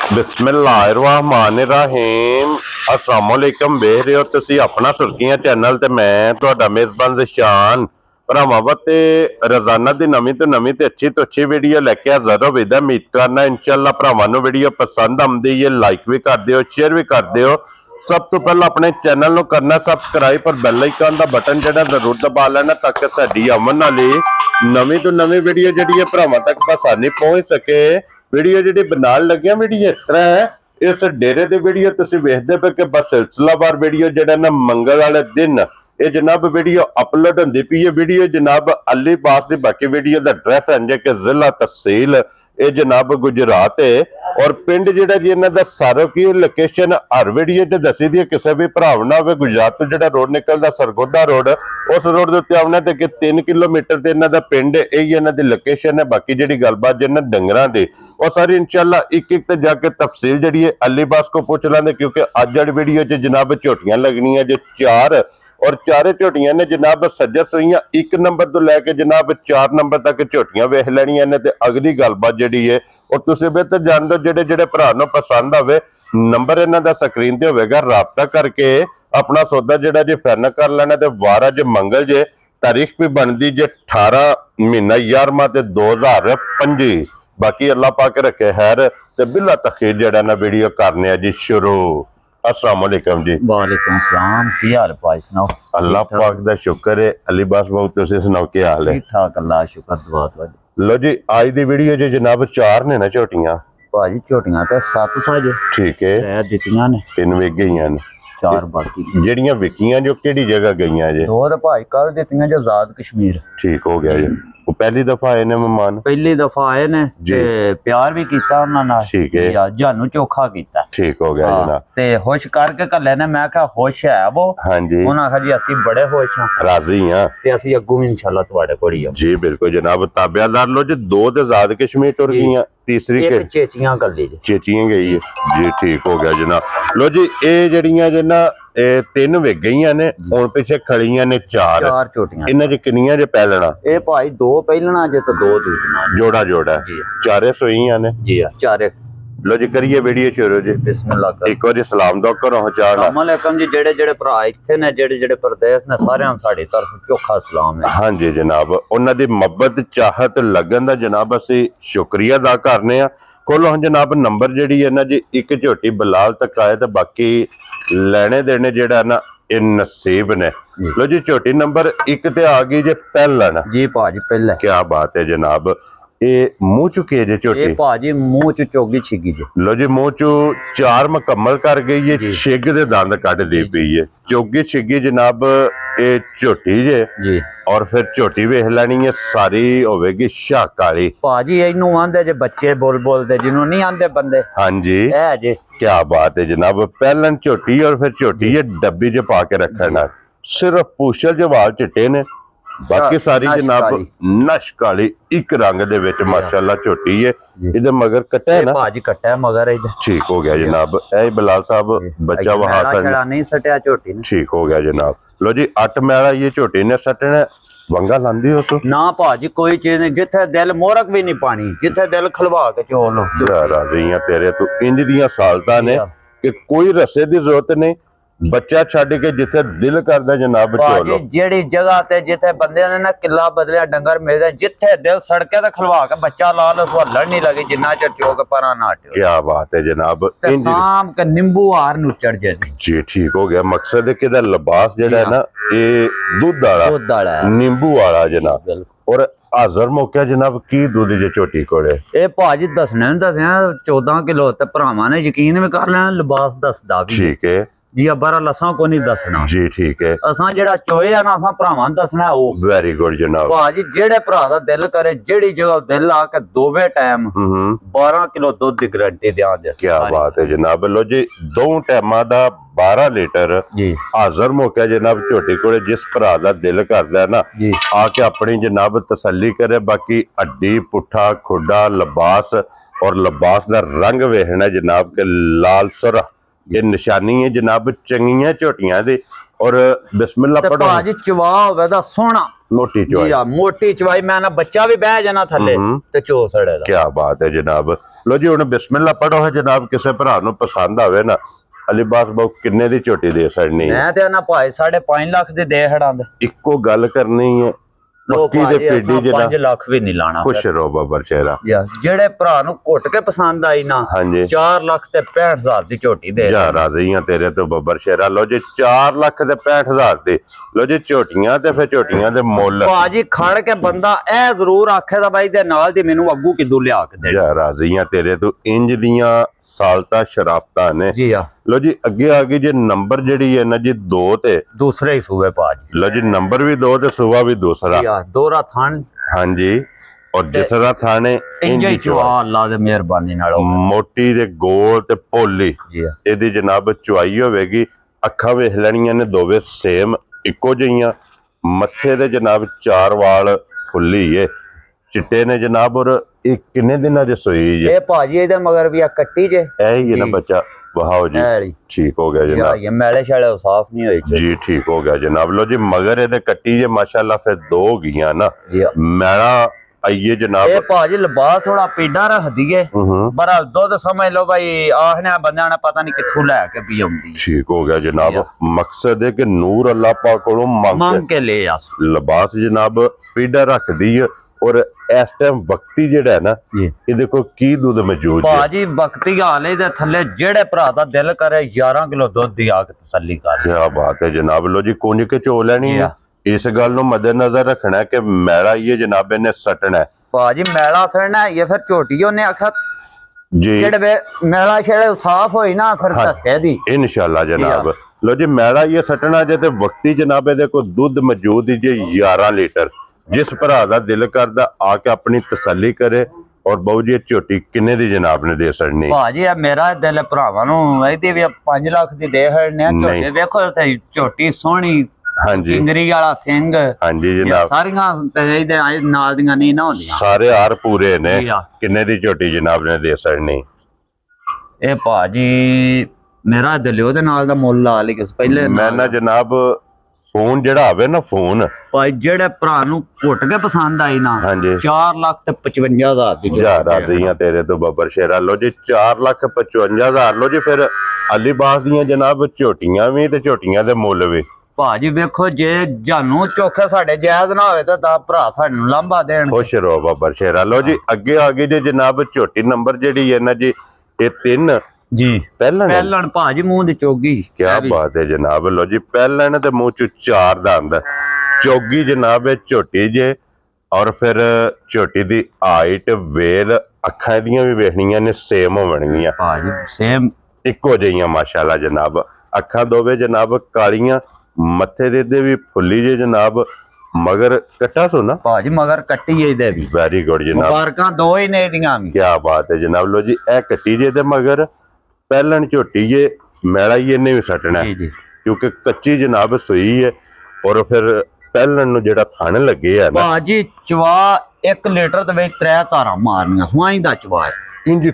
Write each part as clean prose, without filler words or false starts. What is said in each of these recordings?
बिस्मिल्लाहिर्रहमानिर्रहीम अस्सलाम वालेकुम। वेख रहे हो तुसी अपना सुर्खियां चैनल ते मैं तुहाडा मेजबान ज़शान भरावां वास्ते रोजाना दी नवीं तो अच्छी वीडियो लैके हाज़र हो। उम्मीद करना इंशाअल्लाह भरावां नूं वीडियो पसंद आउंदी है। लाइक भी कर दिओ, शेयर भी कर दिओ। सब तो पहले अपने चैनल नूं करना सबसक्राइब और बैल आइकन दा बटन जिहड़ा जरूर दबा लेना ताकि साडी आमन वाली नवीं तो वीडियो जिहड़ी है भरावां तक आसानी पहुंच सके। वीडियो जी बनान लगे वीडियो इस तरह है, इस डेरे की वीडियो तुम वेखते पे कि बस सिलसिलावार वीडियो जो ना मंगल वाले दिन ये जनाब वीडियो अपलोड होंगी पी है। वीडियो जनाब अली बास की बाकी वीडियो का एड्रैस है कि जिला तहसील ये जनाब गुजरात है और पिंड जिहड़ा जी इन्हां दा सारो की लोकेशन हर वीडियो च दसी दी। किसी भी भराव ना हो गुजरात तो जिहड़ा रोड निकलदा सरगोदा रोड उस रोड के उत्ते आउणा ते कि 3 किलोमीटर ते इन्हां दा पिंड यही इन्हां दी लोकेशन है। बाकी जिहड़ी गलबात जिन्हां डंगरां दी वो सारी इंशाअल्लाह एक ते जाके तफसील जिहड़ी है अली बास को पूछ लांदे क्योंकि अज वाली वीडियो च जनाब झोटियां लगनियां जो 4 और चारे झोटियां ने जनाब सज्जा सुइयां 1 नंबर तो लैके जनाब 4 नंबर तक झोटियां वेख लैनियां ने ते अगली गलबात जिहड़ी है और तुसीं बेहतर जान दो जेडे भरा नूं पसंद आवे नंबर इन्हां दा स्क्रीन ते होवेगा, राबता करके अपना सौदा जिहड़ा जे फाइनल कर लेना। ते वार अज मंगल जे तारीख भी बनदी जे 18 महीना 11वां ते 2025। बाकी अल्लाह पाक रखे खैर ते बिला तखीर जिहड़ा ना वीडियो करने जी शुरू। अस्सलाम वालेकुम जी। वालेकुम सलाम। की हाल भाई सुनाओ? अल्लाह पाक दा शुक्र है। अली बास बहुत तुसीं सुनाओ की हाल है? ठीक ठाक अल्लाह शुक्र दुआ तुहाडी। लो जी आज दी वीडियो च जनाब 4 ने ना झोटियां भाजी झोटियां ते 7 साजे ठीक है दित्तियां ने 3 विक गईयां ने 4 बाकी जेड़ियां विकियां जो केड़ी जगह गईयां जे? 2 ते भाई कल दित्तियां जो आजाद कश्मीर। ठीक हो गया जी। वो पहली दफा आए ने मेहमान? पहली दफा आए ने ते प्यार भी कीता उन्हां नाल। ठीक है जानू चोखा कीता। ठीक हो गया जनाब। ते खुश करके कल्ले ने मैं कहा खुश है वो? हां जी। उन्हां कहा जी असि बड़े खुश हां राजी हां ते असि अग्गू भी इंशाअल्लाह तुहाडे कोल ही जी बिल्कुल जनाब। ताबियादार लो जी 2 ते आजाद कश्मीर टुर गईयां, तीसरी के चेचियां गली जी चेचियां गई है जी। ठीक हो गया जनाब। लो जी ए जड़ियां जे ना 3 विक गईयां ने हुण पिछे खड़ियां ने 4 झोटियां। इन्हां च किन्नियां जे पैलणा? ए भाई 2 पैलणा जे तो 2 दूजना जोड़ा जोड़ा जी। चारे सोईयां ने जी चारे। लो जी करिए वीडियो शुरू जी। बिस्मिल्लाह। एक बार सलाम दो करो अस्सलाम वालेकुम जी। जेड़े जेड़े भरा इत्थे ने जेड़े जेड़े परदेस ने सारे साडी तरफ चोखा सलाम है। हां जी जनाब। उन्हां दी मोहब्बत चाहत लगन दा जनाब असी शुक्रिया अदा करने आ। खोलो हम जनाब नंबर जिहड़ी है ना जी एक झोटी बलाल तक आए तो बाकी लेने देने जेड़ा ना ये नसीब ने। लो जी झोटी नंबर 1 ते आ गई जे पहलन जी भाजी पहले। क्या बात है जनाब। ये मुंह चुके जे झोटी? ये भाजी मुंह चु चोगी छिगी जे। लो जी मुंह चु 4 मुकम्मल कर गई है। छिग दे दंद कट दी पई है चोगी छिगी जनाब। ये झोटी जे जी और फिर झोटी वेख लैनी है सारी होवेगी शाक वाली। भाजी इनू आंदे जे बच्चे बोल बोलते जिन्हों नहीं आंदे बंदे। हां जी ए जे क्या बात है जनाब। पहलन झोटी और फिर झोटी ये डब्बी च पा के रखना। सिर्फ पूछल जवाल चिट्टे ने बाकी सारी जनाब नश काली एक रंग दे विच माशाअल्लाह झोटी है। इधर मगर कट्टा है ना भाजी कट्टा है मगर इधर। ठीक हो गया जनाब। ए बिलाल साहब बच्चा वहां से नहीं सटिया झोटी ने। ठीक हो गया जनाब। लो जी 8 मैला ये झोटी ने सटने वंगा लांदी हो तो ना भाजी कोई चीज नहीं। जिथे दिल मोरक भी नहीं पानी जिथे दिल खलवा के चो लो। राजियां तेरे तो इंज दियां सालता ने कि कोई रस्से दी जरूरत नहीं। बच्चा छड़ के जिथे दिल करदा जनाब चोलो। जेड़ी जगह ते जिथे बंदे ने ना किला बदलिया डंगर मिलदे जिथे दिल सड़के ते खलवा के बच्चा ला लो तो लड़ नहीं लगी जिन्ना चर चोक परा ना हटे। क्या बात है जनाब। शाम के नींबू हार नु चढ़ जाए जी। ठीक हो गया। मकसद है कि लिबास जेड़ा है ना ये दूध वाला नींबू वाला जनाब। और हाजर मौका जनाब की दूध जे झोटी कोले? ए भाजी दसने दसया 14 किलो ते भरावां ने यकीन भी कर लेना लिबास दसदा भी। ठीक है जी। बारा लसा को नहीं दसना जी। ठीक है असा जेड़ा चोए है ना असा भरावां दसना ओ। वेरी गुड जनाब। भाजी जेड़े भरा दा दिल करे जेड़ी जगह दिल आके दोवे टाइम 12 किलो दूध दी गारंटी देआं दे। क्या बात है जनाब। लो जी 2 टाइमां दा 12 लीटर जी हाजर मौका जनाब झोटी कोले। जिस भरा दा दिल करदा है ना आके अपनी जनाब तसल्ली करे। बाकी हड्डी पुठा खुडा लिबास और लिबास दा रंग वेखना जनाब के लाल सुरख ये निशानी है जनाब चंगियां झोटियां दे। और बिस्मिल्लाह पढ़ो भाजी चवा होवे दा सोना मोटी चवाई। मोटी चवाई मैं ना बच्चा भी बह जाना थले ते चो सड़े दा। क्या बात है जनाब। लो जी हुण बिस्मिल्लाह पढ़ो है जनाब, किसी भरा नूं पसंद आवे ना अलीबास बहु किन्ने दी झोटी दे छड़नी मैं ते ना भाई 5.5 लाख दी दे हड़ांदे। इक्को गल करनी है पक्की ते पीडी जना 5 लाख भी नहीं लाना। खुश रहो बाबर शेरा जेड़े भरा नूं घुट के पसंद आई ना, हाँ जी 4 लाख ते 65,000 दी झोटी दे जा राजियां तेरे तो बाबर शेरा। लो जी 4 लाख ते 65,000 दी। लो जी झोटियां ते फिर झोटियां दे मुल भाजी खड़ के बंदा ए जरूर आखेगा भाई दे नाल दी मेनू अग्गू किदू लिया के दे। जा राजियां तेरे तो इंज दियां सालता शराबता ने। जी हां लो जी अगे आ गई जी नंबर जड़ी है ना जी 2 ते दूसरे ही सूबे भाजी। लो जी नंबर भी 2 ते सुबह भी दूसरा। जी हां दोरा थान। हाँ जी और जिसरा थाने इंज ही चवा अल्लाह दे मेहरबानी नाल मोटी ते गोल ते भोली। जी हां एदी जनाब चुआई होवेगी। अखा वेख लैनियां ने दोवे सेम इको जिहियां। मत्थे दे जनाब 4 वाल खुली है चिट्टे ने जनाब। और एक किन्ने दिना दी सोई जे ए भाजी इहदे मगर भी आ कट्टी जे ऐ ही है ना बच्चा वाहो जी ठीक हो गया जनाब। ये मैले शाले साफ नहीं होई जी ठीक हो गया जनाब। लो जी मगर एदे कट्टी जे माशाल्लाह फिर 2 हो गईयां ना मैला आइए जनाब। ए भाजी लिबास थोड़ा पीड़ा रख दिए बरा दूध समझ लो भाई आखने बंदा ने पता नहीं किथों लैके भी आउंदी। ठीक हो गया जनाब। मकसद है कि नूर अल्लाह पाक कोलों मांग के ले आस लिबास जनाब पीड़ा रख दी है। और इस टाइम वक्ती जेड़ा है ना ये देखो की दूध मौजूद है भाजी वक्ती हाले दे थल्ले जेड़े भरा दा दिल करे 11 किलो दूध दी आके तसल्ली कर। क्या बात है जनाब। लो जी कुंज के चो लेनी है। इस गल नूं मद्देनजर रखना है कि मैला ये जनाब ने सटना है। भाजी मैला सड़ना है ये फिर झोटी ने आखा जी जेड़े मैला शेड़े साफ होई ना फिर दस्से दी इंशाल्लाह जनाब। लो जी मैला ये सटना जे ते वक्ती जनाब दे को दूध मौजूद है जी 11 लीटर। जिस भरा दा दिल करदा आके अपनी तसल्ली करे। और बहु जी झोटी किन्ने दी जनाब ने दे छड़नी भाजी मेरा दिल भरावां नूं ਇਹਦੀ भी 5 लाख दी दे हड़ने झोटी देखो ते झोटी सोहनी। हाँ जी किंगरी वाला सिंह। हाँ जी जनाब सारियां ਇਹਦੇ ਨਾਲ ਦੀਆਂ ਨਹੀਂ ਨਾ ਹੁੰਦੀਆਂ ਸਾਰੇ ਹਾਰ ਪੂਰੇ ਨੇ। ਕਿੰਨੇ ਦੀ ਝੋਟੀ ਜਨਾਬ ਨੇ ਦੇ ਛੜਨੀ ਇਹ ਭਾਜੀ ਮੇਰਾ ਦਿਲ ਉਹਦੇ ਨਾਲ ਦਾ ਮੁੱਲ ਲਾ ਲਈ ਕਿਸ ਪਹਿਲੇ ਮੈਂ ਨਾ ਜਨਾਬ फोन जेड़ा आवे ना फोन भाई जेड़े भरा नूं घुट के पसंद आई ना 4 लाख ते 55,000 दी जा राजियां तेरे तो बाबर शेरा। लो जी 4 लाख 55,000। लो जी फिर अलीबास दियां जनाब झोटियां भी ते झोटियां दे मुੱਲ भी भाजी वेखो जे जानू चोखे साडे जायज ना होवे ते दा भरा सानू लांबा देण। खुश रहो बाबर शेरा। लो जी अगे आ गई जे जनाब झोटी नंबर जेड़ी है ना जी ये 3 जी पहलन भाजी मुंह दी चोगी। क्या बात है जनाब। लो जी पहलन ते मुंह च 4 दंद चोगी जनाब झोटी जे। और फिर झोटी दी हाइट वेल अखां दियां भी वेखनियां ने सेम होवणगियां भाजी सेम इको जिहियां माशाल्लाह जनाब। अखां दोवे जनाब कालियां मत्थे दे भी फुल्ली जे जनाब। मगर कट्टा सो ना भाजी मगर कट्टी है दे भी वेरी गुड जनाब। मुबारकां दो ही ने दियां भी। क्या बात है जनाब। लो जी ए कट्टी जे ते मगर पहलन झोटी ये मैला ये नहीं भी सटना है क्योंकि कच्ची जनाब सुई है। और फिर पहलन नु जेड़ा थाने लगे है ना भाजी चवा 1 लीटर ते वे 3 धारा मारनियां सुआई दा चवा इंज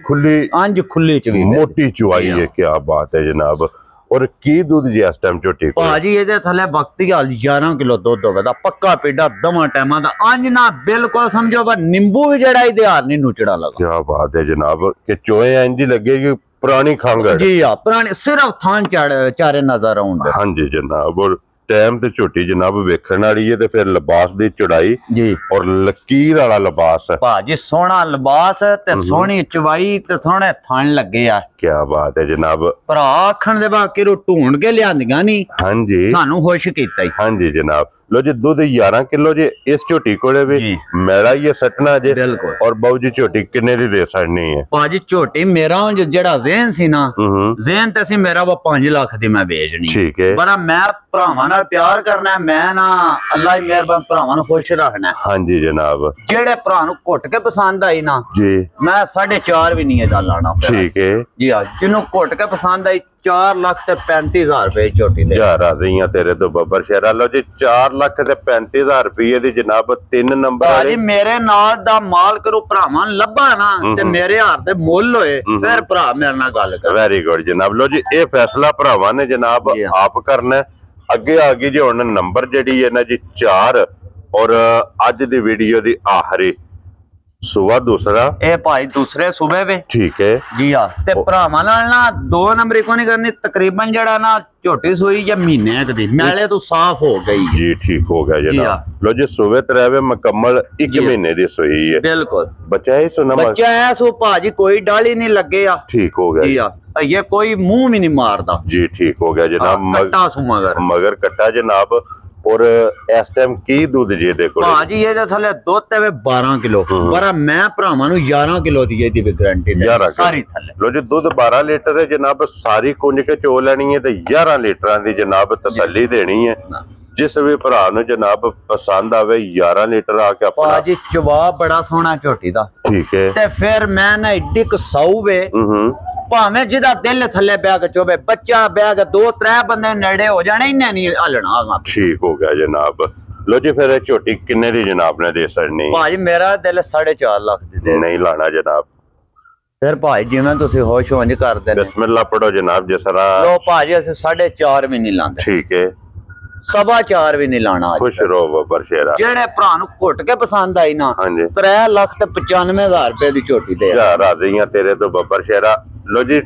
खुली चवी मोटी चवाई है। क्या बात है जनाब। और की दूध जी इस टाइम झोटी को भाजी ਇਹਦੇ ਥੱਲੇ ਵਕਤੀ ਹਾਲ 11 ਕਿਲੋ ਦੁੱਧ ਹੋਵੇ ਦਾ ਪੱਕਾ ਪੀੜਾ ਦਵਾਂ ਟਾਈਮਾਂ ਦਾ ਅੰਜ ਨਾ ਬਿਲਕੁਲ ਸਮਝੋ ਵਾ ਨਿੰਬੂ ਵੀ ਜਿਹੜਾ ਇਹਦੇ ਹਾਰ ਨਹੀਂ ਨੁਚੜਾ ਲਗਾ। क्या बात है जनाब कि चोए इंज लगेगी पुरानी खांगड़। जी हां पुरानी सिर्फ थान चारे नजर आउंदे। हाँ जी जनाब। और टाइम ते झोटी जनाब वेखण वाली है ते फिर लिबास दी चौड़ाई जी और लकीर वाला लिबास है भाजी सोहना लिबास ते सोहनी चवाई ते सोहने थान लगे आ। क्या बात है जनाब। भरा आखण दे बाकी रो ढूंढ के लियांदियां नी। हाँ जी सानू खुश कीता ही। हाँ जी जनाब। लो जी दूध 11 किलो जे इस झोटी कोले भी मैला ये सटना जे। और बहु जी झोटी किन्ने दी दे छड़नी है भाजी झोटी मेरा जेड़ा ज़हन सी ना ज़हन ते सी मेरा वो 5 लाख दी मैं बेचनी। ठीक है बड़ा मैं भरावां नाल प्यार करना है। मैं ना अल्लाह ही मेहरबान भरावां नूं खुश रखना है। हाँ जी जनाब। जेड़े भरा नूं घुट के पसंद आई ना जी मैं 4.5 भी नहीं है लाना। ठीक है जी हां जिन्हों घुट के पसंद आई 4 लाख ते 35,000 रुपए झोटी दे। जा राजियां तेरे तो बब्बर शेरा। लो जी 4 लाख ते 35,000 रुपये दी जनाब 3 नंबर वाली मेरे नाल दा माल करो भरावां लब्बा ना ते मेरे हार ते मुੱਲ होए फिर भरा मेरे नाल गल कर। वेरी गुड जनाब। लो जी ये फैसला भरावां ने जनाब आप करना है। अगे आ गई जी हुण नंबर जेडी है ना जी 4 और अज दी वीडियो दी आखिरी ਸੂਆ ਦੂਸਰਾ ਇਹ ਭਾਈ ਦੂਸਰੇ ਸੂਬੇ ਵੇ ਠੀਕ ਹੈ ਜੀ ਆ ਤੇ ਭਰਾਵਾਂ ਨਾਲ ਨਾ 2 ਨੰਬਰੀ ਕੋ ਨਹੀਂ ਕਰਨੀ ਤਕਰੀਬਨ ਜਿਹੜਾ ਨਾ ਝੋਟੀ ਸੂਈ ਜਾਂ ਮਹੀਨੇ ਇੱਕ ਦੀ ਨਾਲੇ ਤੋਂ ਸਾਫ਼ ਹੋ ਗਈ ਜੀ ਠੀਕ ਹੋ ਗਿਆ ਜਨਾਬ ਲੋ ਜੀ ਸੂਵੇ ਤਰਵੇ ਮੁਕੰਮਲ 1 ਮਹੀਨੇ ਦੀ ਸੂਈ ਹੈ ਬਿਲਕੁਲ ਬੱਚਾ ਇਹ ਸੁਣਾ ਬੱਚਾ ਐ ਸੋ ਭਾਜੀ ਕੋਈ ਡਾਲੀ ਨਹੀਂ ਲੱਗੇ ਆ ਠੀਕ ਹੋ ਗਿਆ ਜੀ ਆ ਇਹ ਕੋਈ ਮੂੰਹ ਵੀ ਨਹੀਂ ਮਾਰਦਾ ਜੀ ਠੀਕ ਹੋ ਗਿਆ ਜਨਾਬ ਕੱਟਾ ਸੂ ਮਗਰ ਕੱਟਾ ਜਨਾਬ और इस टाइम की दूध जे देखो भाजी ये थले दुध ते 12 किलो पर मैं भरावां नु 11 किलो दी दी गारंटी दे सारी थले लो जी दूध 12 लीटर है जनाब सारी कुंज के चो लेनी है ते 11 लीटर दी जनाब तसल्ली देनी है जिस भी भरा नु जनाब पसंद आवे 11 लीटर आके अपना भाजी जवाब बड़ा सोहना झोटी दा ठीक है ते फिर मैं ना एडी कसाऊ वे भावें जिदा दिल थले बैग चोवे बच्चा बैग 2-3 बंदे नेड़े हो जाने इन्ने नहीं हलना ठीक हो गया जनाब लो जी फिर झोटी किन्ने दी जनाब ने दे सकनी भाई मेरा दिल 4.5 लाख दी दे नहीं लाना जनाब फिर भाई जिवें तुसी होश होंज कर दे बिस्मिल्लाह पढ़ो जनाब जिसरा लो भाजी अस 4.5 भी नहीं लांदे ठीक है 4.5 भी नहीं लाना खुश रहो बब्बर शेरा जेड़े भरा नु घुट के पसंद आई ना 3 लाख ते 95,000 रुपए दी झोटी दे यार राजी हां तेरे तो बब्बर शेरा लो जी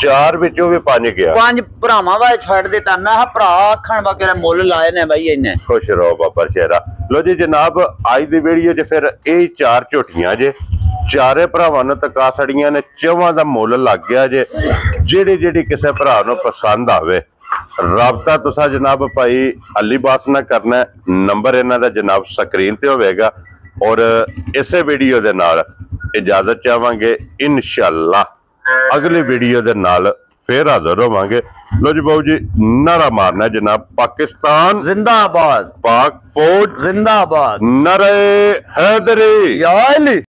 4 ਵਿੱਚੋਂ ਵੀ 5 ਗਿਆ 5 ਭਰਾਵਾਂ ਵਾ ਛੱਡ ਦਿੱਤਾ ਮੈਂ ਆ ਭਰਾ ਆਖਣ ਵਗੈਰਾ ਮੁੱਲ ਲਾਏ ਨੇ ਬਈ ਇਹਨੇ ਖੁਸ਼ ਰਹੋ ਬਾਬਾ ਸ਼ੇਰਾ ਲੋ ਜੀ ਜਨਾਬ ਅੱਜ ਦੀ ਵੀਡੀਓ 'ਚ ਫਿਰ ਇਹ 4 ਝੋਟੀਆਂ ਜੇ ਚਾਰੇ ਭਰਾਵਾਂ ਨੂੰ ਤਕਾ ਸੜੀਆਂ ਨੇ ਚਵਾਂ ਦਾ ਮੁੱਲ ਲੱਗ ਗਿਆ ਜੇ ਜਿਹੜੀ ਕਿਸੇ ਭਰਾ ਨੂੰ ਪਸੰਦ ਆਵੇ ਰਾਬਤਾ ਤੁਸੀਂ ਜਨਾਬ ਭਾਈ ਅਲੀ ਬਾਸ ਨਾਲ ਕਰਨਾ ਨੰਬਰ ਇਹਨਾਂ ਦਾ ਜਨਾਬ ਸਕਰੀਨ ਤੇ ਹੋਵੇਗਾ ਔਰ ਇਸੇ ਵੀਡੀਓ ਦੇ ਨਾਲ इजाजत चाहांगे इंशाअल्लाह अगली वीडियो दे नाल फिर हाजिर होवांगे लो जी बाबू जी नारा मारना जनाब पाकिस्तान जिंदाबाद पाक फौज जिंदाबाद नारे हैदरी या अली